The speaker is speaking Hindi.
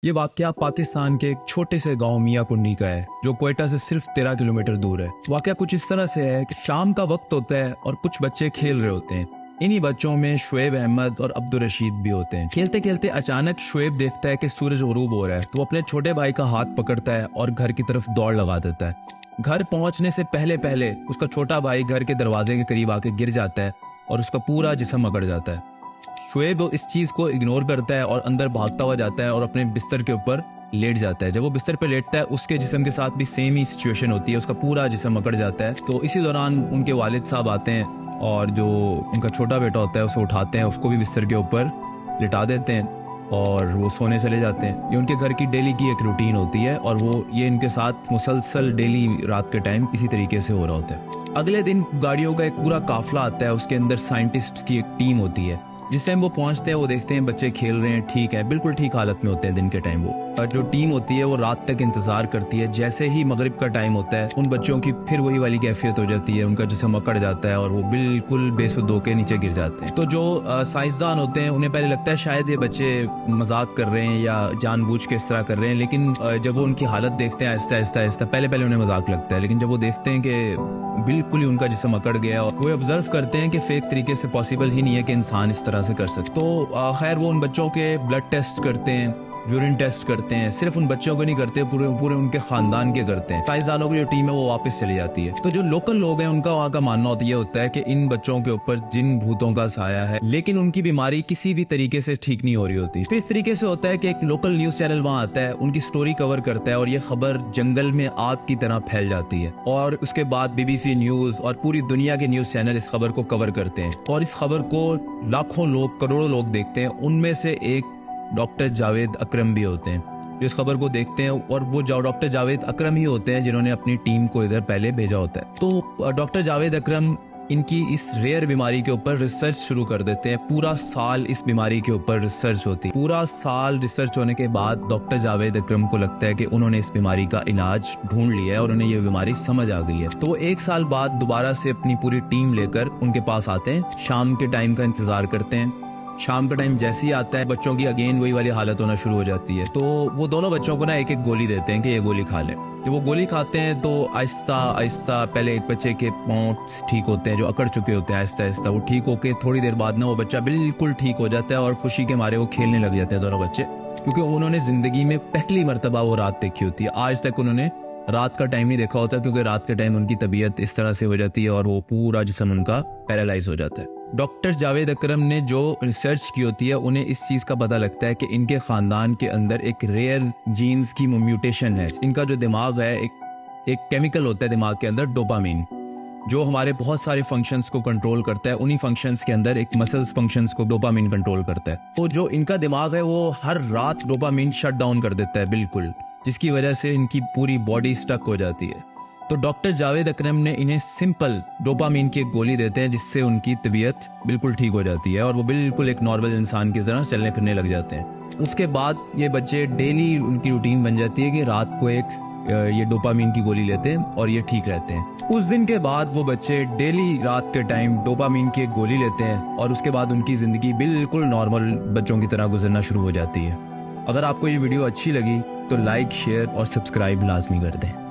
ये वाकया पाकिस्तान के एक छोटे से गांव मियां कुंडी का है जो क्वेटा से सिर्फ 13 किलोमीटर दूर है। वाकया कुछ इस तरह से है कि शाम का वक्त होता है और कुछ बच्चे खेल रहे होते हैं। इन्हीं बच्चों में शुएब अहमद और अब्दुल रशीद भी होते हैं। खेलते खेलते अचानक शुएब देखता है कि सूरज गुरूब हो रहा है, तो वो अपने छोटे भाई का हाथ पकड़ता है और घर की तरफ दौड़ लगा देता है। घर पहुंचने से पहले पहले उसका छोटा भाई घर के दरवाजे के करीब आके गिर जाता है और उसका पूरा जिस्म अकड़ जाता है। शुएब इस चीज को इग्नोर करता है और अंदर भागता हुआ जाता है और अपने बिस्तर के ऊपर लेट जाता है। जब वो बिस्तर पे लेटता है उसके जिस्म के साथ भी सेम ही सिचुएशन होती है, उसका पूरा जिस्म अकड़ जाता है। तो इसी दौरान उनके वालिद साहब आते हैं और जो उनका छोटा बेटा होता है उसे उठाते हैं, उसको भी बिस्तर के ऊपर लिटा देते हैं और वो सोने चले जाते हैं। ये उनके घर की डेली की एक रूटीन होती है और वो ये इनके साथ मुसलसल डेली रात के टाइम इसी तरीके से हो रहा होता है। अगले दिन गाड़ियों का एक पूरा काफिला आता है, उसके अंदर साइंटिस्ट की एक टीम होती है। जिस टाइम वो पहुंचते हैं वो देखते हैं बच्चे खेल रहे हैं, ठीक है, बिल्कुल ठीक हालत में होते हैं दिन के टाइम। वो जो टीम होती है वो रात तक इंतजार करती है। जैसे ही मगरिब का टाइम होता है उन बच्चों की फिर वही वाली कैफियत हो जाती है, उनका जिस्म अकड़ जाता है और वो बिल्कुल बेसुध होके नीचे गिर जाते हैं। तो जो साइंसदान होते हैं उन्हें पहले लगता है शायद ये बच्चे मजाक कर रहे हैं या जानबूझ के इस तरह कर रहे हैं, लेकिन जब वो उनकी हालत देखते हैं आहिस्ता आहिस्ता आहिस्ता, पहले उन्हें मजाक लगता है, लेकिन जब वो देखते हैं कि बिल्कुल ही उनका जिस्म अकड़ गया और वो ऑब्जर्व करते हैं कि फेक तरीके से पॉसिबल ही नहीं है कि इंसान इस तरह से कर सकते। तो खैर वो उन बच्चों के ब्लड टेस्ट करते हैं, यूरिन टेस्ट करते हैं। सिर्फ उन बच्चों को नहीं करते, पूरे उनके खानदान के करते हैं। साइंसदानों की जो टीम है वो वापस चली जाती है। तो जो लोकल लोग हैं उनका वहाँ का मानना ये होता है कि इन बच्चों के ऊपर जिन भूतों का साया है, लेकिन उनकी बीमारी किसी भी तरीके से ठीक नहीं हो रही होती। फिर इस तरीके से होता है कि एक लोकल न्यूज चैनल वहाँ आता है, उनकी स्टोरी कवर करता है और ये खबर जंगल में आग की तरह फैल जाती है। और उसके बाद BBC न्यूज और पूरी दुनिया के न्यूज चैनल इस खबर को कवर करते हैं और इस खबर को लाखों लोग, करोड़ों लोग देखते हैं। उनमें से एक डॉक्टर जावेद अकरम भी होते हैं जो इस खबर को देखते हैं और वो डॉक्टर जावेद अकरम ही होते हैं जिन्होंने अपनी टीम को इधर पहले भेजा होता है। तो डॉक्टर जावेद अकरम इनकी इस रेयर बीमारी के ऊपर रिसर्च शुरू कर देते हैं। पूरा साल इस बीमारी के ऊपर रिसर्च होती है। पूरा साल रिसर्च होने के बाद डॉक्टर जावेद अकरम को लगता है कि उन्होंने इस बीमारी का इलाज ढूंढ लिया है और उन्हें ये बीमारी समझ आ गई है। तो वो 1 साल बाद दोबारा से अपनी पूरी टीम लेकर उनके पास आते हैं। शाम के टाइम का इंतजार करते हैं। शाम का टाइम जैसे ही आता है बच्चों की अगेन वही वाली हालत होना शुरू हो जाती है। तो वो दोनों बच्चों को ना एक एक गोली देते हैं कि ये गोली खा ले। जब वो गोली खाते हैं तो आहिस्ता आहिस्ता पहले एक बच्चे के पाँव ठीक होते हैं जो अकड़ चुके होते हैं, आहिस्ता आहिस्ता वो ठीक होके थोड़ी देर बाद ना वो बच्चा बिल्कुल ठीक हो जाता है और खुशी के मारे वो खेलने लग जाते हैं दोनों बच्चे, क्योंकि उन्होंने जिंदगी में पहली मर्तबा वो रात देखी होती है। आज तक उन्होंने रात का टाइम नहीं देखा होता, क्योंकि रात के टाइम उनकी तबीयत इस तरह से हो जाती है और वो पूरा जिस्म उनका पैरालाइज हो जाता है। डॉक्टर जावेद अकरम ने जो रिसर्च की होती है उन्हें इस चीज का पता लगता है कि इनके खानदान के अंदर एक रेयर जीन्स की म्यूटेशन है। इनका जो दिमाग है, एक केमिकल होता है दिमाग के अंदर, डोपामीन, जो हमारे बहुत सारे फंक्शंस को कंट्रोल करता है। उन्हीं फंक्शंस के अंदर एक मसल्स फंक्शंस को डोपामीन कंट्रोल करता है। तो जो इनका दिमाग है वो हर रात डोपामीन शट डाउन कर देता है बिल्कुल, जिसकी वजह से इनकी पूरी बॉडी स्टक हो जाती है। तो डॉक्टर जावेद अकरम ने इन्हें सिंपल डोपामीन की एक गोली देते हैं जिससे उनकी तबीयत बिल्कुल ठीक हो जाती है और वो बिल्कुल एक नॉर्मल इंसान की तरह चलने फिरने लग जाते हैं। उसके बाद ये बच्चे डेली उनकी रूटीन बन जाती है कि रात को ये डोपामीन की गोली लेते हैं और ये ठीक रहते हैं। उस दिन के बाद वो बच्चे डेली रात के टाइम डोपामीन की एक गोली लेते हैं और उसके बाद उनकी जिंदगी बिल्कुल नॉर्मल बच्चों की तरह गुजरना शुरू हो जाती है। अगर आपको ये वीडियो अच्छी लगी तो लाइक, शेयर और सब्सक्राइब लाजमी कर दें।